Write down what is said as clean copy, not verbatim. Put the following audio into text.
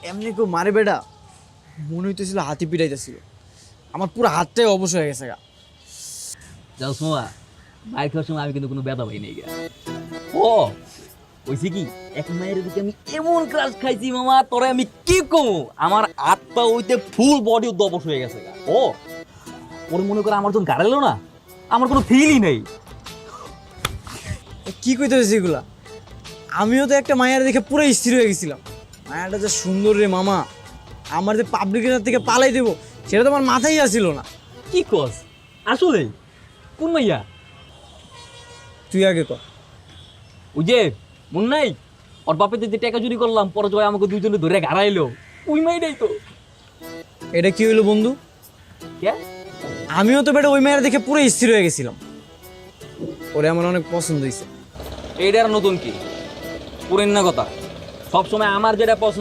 এমনি কেউ মারে বেটা, মনে হইতেছিল হাতি পিটাইতেছিল। আমার পুরো হাতটাই অবশ হয়ে গেছে গা। যাও সোমা, বাইর খাওয়ার সময় আমি কিন্তু কোনো ব্যথা পাই নাই গা। ও ওইছে কি, এক মায়ের দিকে আমি এমন ক্রাশ খাইছি মামা, তোরে আমি কি কমু, আমার হাত পা ওইতে ফুল বডি অবশ হয়ে গেছে গা। ও ওর মনে করে আমার যখন গাড়ালো না, আমার কোনো ফিলই নেই। কি কইতেছিস এগুলা? আমিও তো একটা মায়ের দেখে পুরো স্থির হয়ে গেছিলাম। মায়াটা যে সুন্দর রে মামা, আমার যে পাবলিকের হাত থেকে পালাই দেবো সেটা তো আমার মাথায় আসছিল না। কি কস আসলে? কোন মাইয়া? তুই আগে কর। ওই যে মন নাই, ওর বাপেতে যে টাকা চুরি করলাম, পরে জয় আমাকে দুইজনে ধরে গাড়াইলো, ওই মাইটাই তো। এটা কি হইলো বন্ধু? কে? আমিও তো বেটা ওই মায়ের দেখে পুরো স্থির হয়ে গেছিলাম। ওরে আমার অনেক পছন্দ হয়েছে। এইটার নতুন কি পুরেন না কথা, সবসময় আমার যেটা পছন্দ